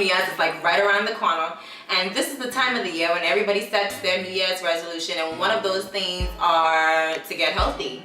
Year's is like right around the corner, and this is the time of the year when everybody sets their New Year's resolution, and one of those things are to get healthy,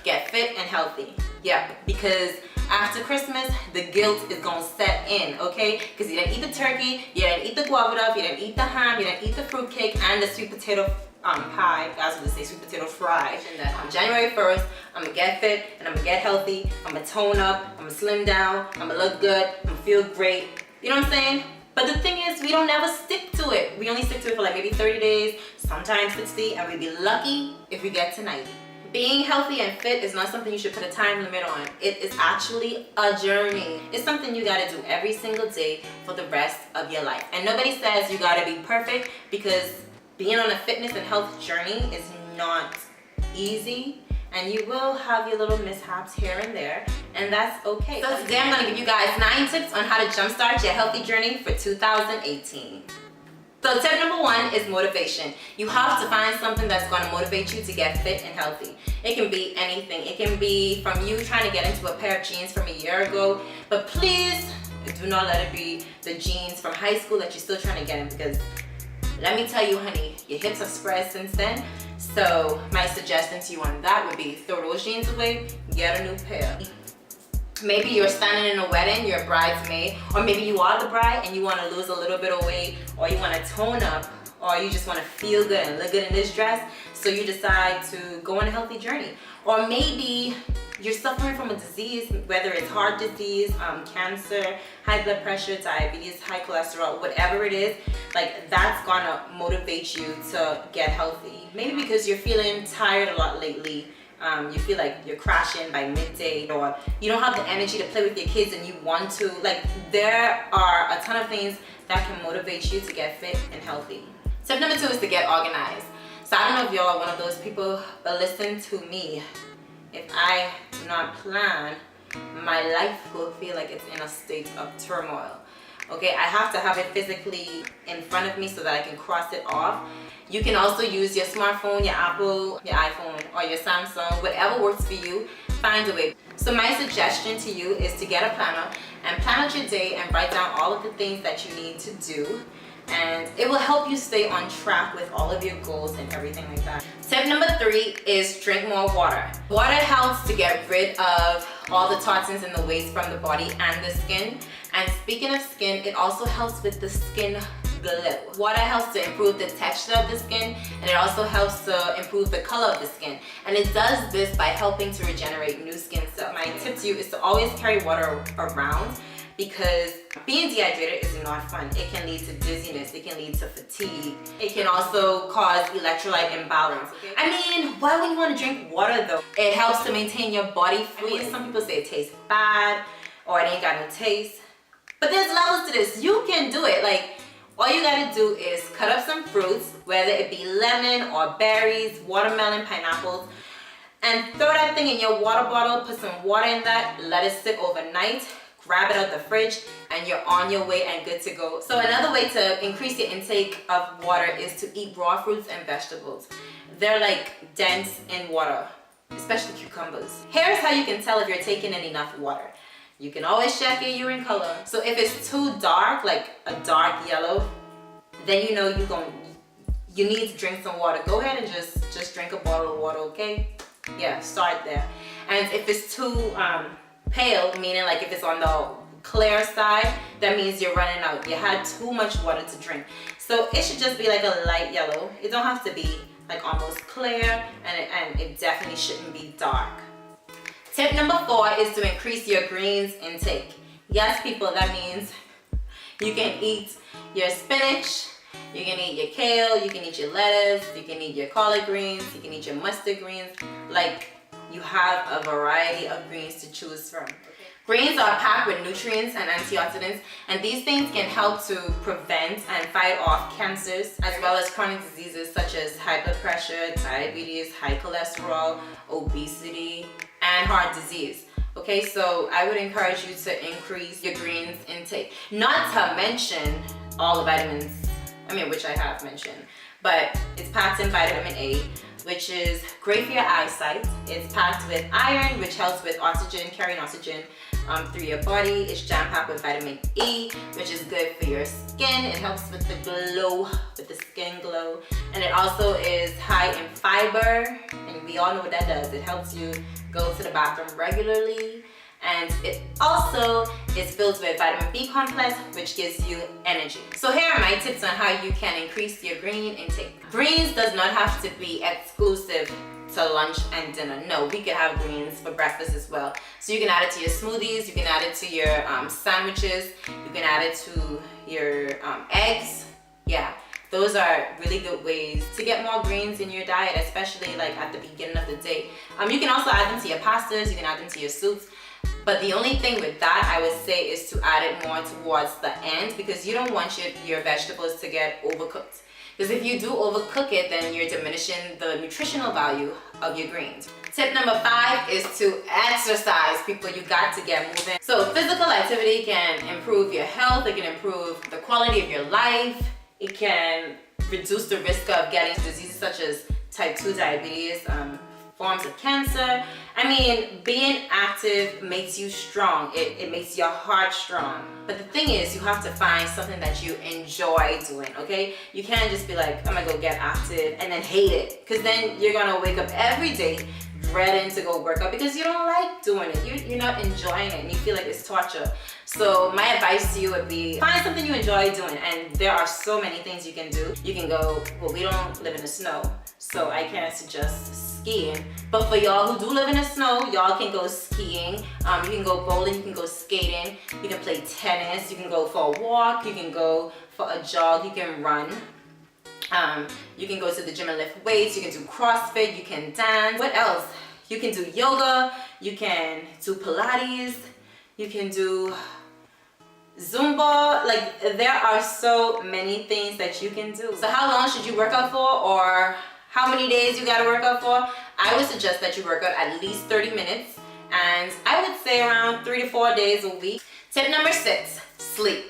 get fit and healthy. Yeah, because after Christmas, the guilt is gonna set in, okay? Because you didn't eat the turkey, you didn't eat the guava duff, you didn't eat the ham, you didn't eat the fruitcake, and the sweet potato pie. I was gonna say sweet potato fry. And that on January 1st, I'm gonna get fit and I'm gonna get healthy. I'm gonna tone up, I'm gonna slim down, I'm gonna look good, I'm gonna feel great. You know what I'm saying? But the thing is, we don't never stick to it. We only stick to it for like maybe 30 days, sometimes 60, and we'd be lucky if we get to 90. Being healthy and fit is not something you should put a time limit on. It is actually a journey. It's something you gotta do every single day for the rest of your life. And nobody says you gotta be perfect, because being on a fitness and health journey is not easy, and you will have your little mishaps here and there, and that's okay. So today I'm gonna give you guys 9 tips on how to jumpstart your healthy journey for 2018. So tip number 1 is motivation. You have to find something that's going to motivate you to get fit and healthy. It can be anything. It can be from you trying to get into a pair of jeans from a year ago, but please do not let it be the jeans from high school that you're still trying to get in, because let me tell you, honey, your hips have spread since then. So my suggestion to you on that would be throw those jeans away, get a new pair. Maybe you're standing in a wedding, you're a bridesmaid, or maybe you are the bride and you want to lose a little bit of weight, or you want to tone up, or you just want to feel good and look good in this dress, so you decide to go on a healthy journey. Or maybe you're suffering from a disease, whether it's heart disease, cancer, high blood pressure, diabetes, high cholesterol, whatever it is, like that's gonna motivate you to get healthy. Maybe because you're feeling tired a lot lately. You feel like you're crashing by midday, or you don't have the energy to play with your kids and you want to. Like, there are a ton of things that can motivate you to get fit and healthy. Tip number 2 is to get organized. So I don't know if y'all are one of those people, but listen to me. If I do not plan, my life will feel like it's in a state of turmoil. Okay, I have to have it physically in front of me so that I can cross it off. You can also use your smartphone, your Apple, your iPhone, or your Samsung, whatever works for you, find a way. So my suggestion to you is to get a planner and plan out your day and write down all of the things that you need to do. And it will help you stay on track with all of your goals and everything like that. Tip number 3 is drink more water. Water helps to get rid of all the toxins and the waste from the body and the skin. And speaking of skin, it also helps with the skin glow. Water helps to improve the texture of the skin, and it also helps to improve the color of the skin. And it does this by helping to regenerate new skin cells. My tip to you is to always carry water around, because being dehydrated is not fun. It can lead to dizziness, it can lead to fatigue. It can also cause electrolyte imbalance. I mean, why would you want to drink water though? It helps to maintain your body fluid. Some people say it tastes bad or it ain't got no taste. But there's levels to this. You can do it. Like, all you gotta do is cut up some fruits, whether it be lemon or berries, watermelon, pineapples, and throw that thing in your water bottle, put some water in that, let it sit overnight, grab it out the fridge, and you're on your way and good to go. So another way to increase your intake of water is to eat raw fruits and vegetables. They're like dense in water, especially cucumbers. Here's how you can tell if you're taking in enough water. You can always check your urine color. So if it's too dark, like a dark yellow, then you know you need to drink some water. Go ahead and just drink a bottle of water, okay? Yeah, start there. And if it's too pale, meaning like if it's on the clear side, that means you're running out. You had too much water to drink. So it should just be like a light yellow. It don't have to be like almost clear, and it definitely shouldn't be dark. Tip number 4 is to increase your greens intake. Yes, people, that means you can eat your spinach, you can eat your kale, you can eat your lettuce, you can eat your collard greens, you can eat your mustard greens. Like, you have a variety of greens to choose from. Greens are packed with nutrients and antioxidants, and these things can help to prevent and fight off cancers, as well as chronic diseases such as high blood pressure, diabetes, high cholesterol, obesity, and heart disease. Okay, so I would encourage you to increase your greens intake. Not to mention all the vitamins, which I have mentioned, but it's packed in vitamin A, which is great for your eyesight. It's packed with iron, which helps with oxygen, carrying oxygen through your body. It's jam-packed with vitamin E, which is good for your skin. It helps with the glow, with the skin glow. And it also is high in fiber, and we all know what that does. It helps you go to the bathroom regularly. And it also is filled with vitamin B complex, which gives you energy. So here are my tips on how you can increase your green intake. Greens does not have to be exclusive to lunch and dinner. No, we could have greens for breakfast as well. So you can add it to your smoothies, you can add it to your sandwiches, you can add it to your eggs. Yeah, those are really good ways to get more greens in your diet, especially like at the beginning of the day. You can also add them to your pastas, you can add them to your soups. But the only thing with that, I would say, is to add it more towards the end, because you don't want your vegetables to get overcooked. Because if you do overcook it, then you're diminishing the nutritional value of your greens. Tip number 5 is to exercise. People, you got to get moving. So physical activity can improve your health. It can improve the quality of your life. It can reduce the risk of getting diseases such as type 2 diabetes, forms of cancer. I mean, being active makes you strong. It makes your heart strong. But the thing is, you have to find something that you enjoy doing, okay? You can't just be like, I'm gonna go get active and then hate it. Because then you're gonna wake up every day dreading to go work out because you don't like doing it. You're not enjoying it and you feel like it's torture. So my advice to you would be find something you enjoy doing, and there are so many things you can do. You can go, well, we don't live in the snow, so I can't suggest skiing. But for y'all who do live in the snow, y'all can go skiing. You can go bowling, you can go skating, you can play tennis, you can go for a walk, you can go for a jog, you can run. You can go to the gym and lift weights, you can do CrossFit, you can dance. What else? You can do yoga, you can do Pilates, you can do Zumba. Like, there are so many things that you can do. So how long should you work out for, or how many days you gotta work out for? I would suggest that you work out at least 30 minutes, and I would say around 3 to 4 days a week. Tip number 6, sleep.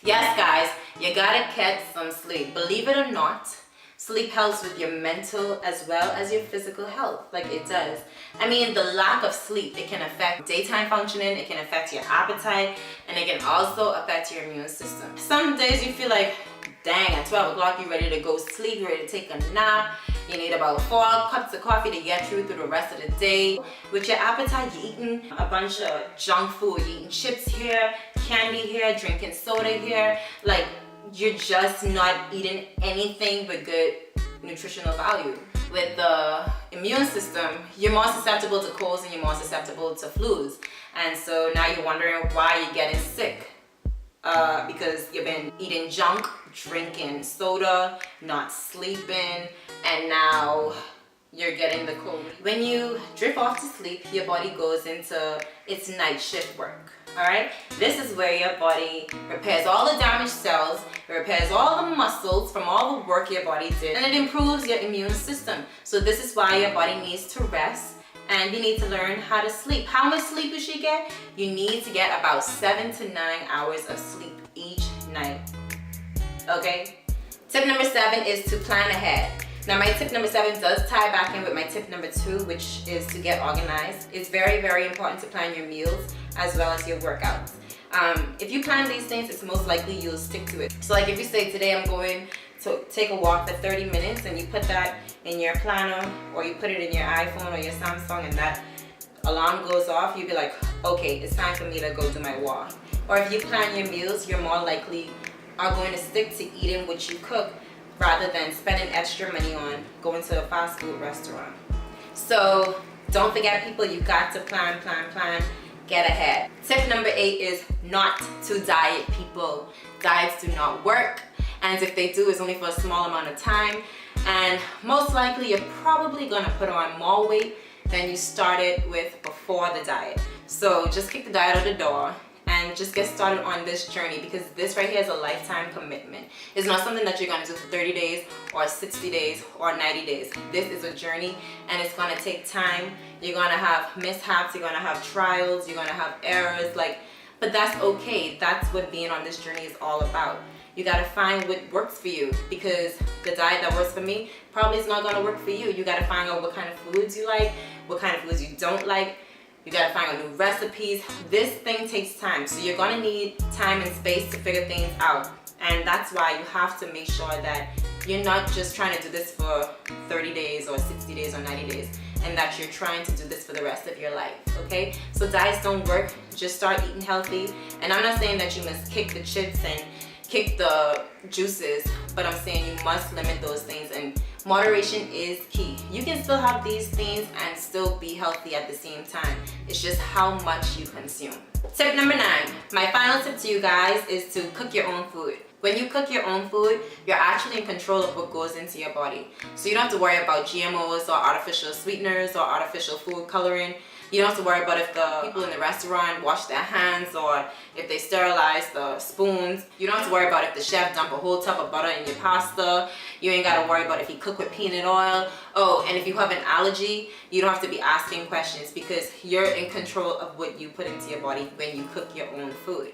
Yes, guys, you gotta get some sleep. Believe it or not, sleep helps with your mental as well as your physical health, like it does. I mean, the lack of sleep, it can affect daytime functioning, it can affect your appetite, and it can also affect your immune system. Some days you feel like, dang, at 12 o'clock you're ready to go sleep, you're ready to take a nap. You need about 4 cups of coffee to get through the rest of the day. With your appetite, you're eating a bunch of junk food. You're eating chips here, candy here, drinking soda here. Like, you're just not eating anything but good nutritional value. With the immune system, you're more susceptible to colds and you're more susceptible to flus. And so now you're wondering why you're getting sick. Because you've been eating junk, drinking soda, not sleeping, and now you're getting the cold. When you drift off to sleep, your body goes into its night shift work. Alright? This is where your body repairs all the damaged cells, it repairs all the muscles from all the work your body did, and it improves your immune system. So this is why your body needs to rest, and you need to learn how to sleep. How much sleep you should get? You need to get about 7 to 9 hours of sleep each night. Okay? Tip number 7 is to plan ahead. Now my tip number 7 does tie back in with my tip number 2, which is to get organized. It's very, very important to plan your meals as well as your workouts. If you plan these things, it's most likely you'll stick to it. So like if you say today I'm going to take a walk for 30 minutes and you put that in your planner, or you put it in your iPhone or your Samsung, and that alarm goes off, you'll be like, okay, it's time for me to go do my walk. Or if you plan your meals, you're more likely are going to stick to eating what you cook rather than spending extra money on going to a fast food restaurant. So don't forget, people, you got to plan, get ahead. Tip number 8 is not to diet, people. Diets do not work, and if they do, it's only for a small amount of time, and most likely you're probably gonna put on more weight than you started with before the diet. So just kick the diet out the door and just get started on this journey, because this right here is a lifetime commitment. It's not something that you're gonna do for 30 days or 60 days or 90 days. This is a journey, and it's gonna take time. You're gonna have mishaps, you're gonna have trials, you're gonna have errors, but that's okay. That's what being on this journey is all about. You gotta find what works for you, because the diet that works for me probably is not gonna work for you. You gotta find out what kind of foods you like, what kind of foods you don't like, You gotta find out new recipes. This thing takes time, so you're gonna need time and space to figure things out. And that's why you have to make sure that you're not just trying to do this for 30 days or 60 days or 90 days, and that you're trying to do this for the rest of your life, okay? So diets don't work, just start eating healthy. And I'm not saying that you must kick the chips and kick the juices, but I'm saying you must limit those things, and moderation is key. You can still have these things and still be healthy at the same time. It's just how much you consume. Tip number 9, my final tip to you guys is to cook your own food. When you cook your own food, you're actually in control of what goes into your body. So you don't have to worry about GMOs or artificial sweeteners or artificial food coloring. You don't have to worry about if the people in the restaurant wash their hands or if they sterilize the spoons. You don't have to worry about if the chef dumped a whole tub of butter in your pasta. You ain't got to worry about if he cooked with peanut oil. Oh, and if you have an allergy, you don't have to be asking questions because you're in control of what you put into your body when you cook your own food.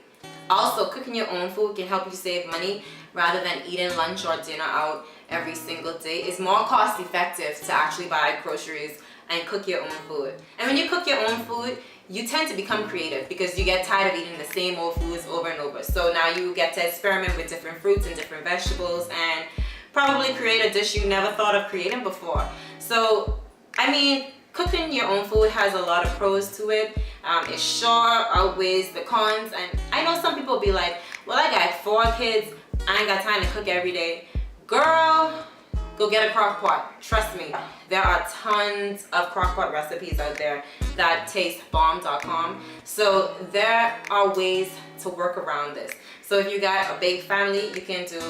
Also, cooking your own food can help you save money rather than eating lunch or dinner out every single day. It's more cost effective to actually buy groceries and cook your own food. And when you cook your own food, you tend to become creative because you get tired of eating the same old foods over and over. So now you get to experiment with different fruits and different vegetables and probably create a dish you never thought of creating before. So, I mean, cooking your own food has a lot of pros to it. It sure outweighs the cons. And I know some people be like, well, I got 4 kids, I ain't got time to cook every day. Girl, go get a crock pot. Trust me, there are tons of crock pot recipes out there that taste bomb.com. So there are ways to work around this. So if you got a big family, you can do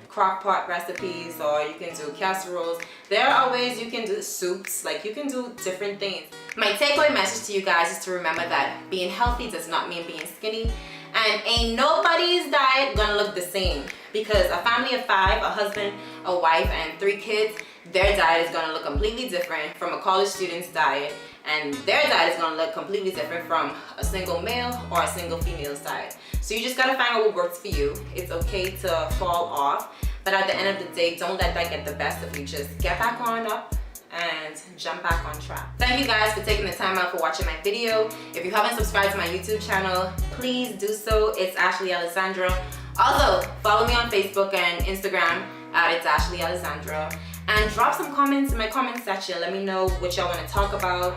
crock pot recipes or you can do casseroles. There are ways you can do soups, like you can do different things. My takeaway message to you guys is to remember that being healthy does not mean being skinny, and ain't nobody's diet gonna look the same, because a family of 5, a husband, a wife, and 3 kids, their diet is gonna look completely different from a college student's diet, and their diet is gonna look completely different from a single male or a single female's diet. So you just gotta find out what works for you. It's okay to fall off, but at the end of the day, don't let that get the best of you. Just get back on up and jump back on track. Thank you guys for taking the time out for watching my video. If you haven't subscribed to my YouTube channel, please do so. It's Ashlee Alexandra. Also, follow me on Facebook and Instagram at It's Ashlee Alexandra. And drop some comments in my comment section. Let me know what y'all want to talk about.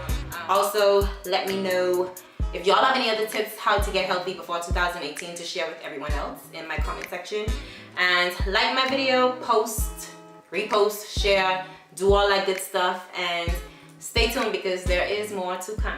Also, let me know if y'all have any other tips how to get healthy before 2018 to share with everyone else in my comment section. And like my video, post, repost, share, do all that good stuff, and stay tuned because there is more to come.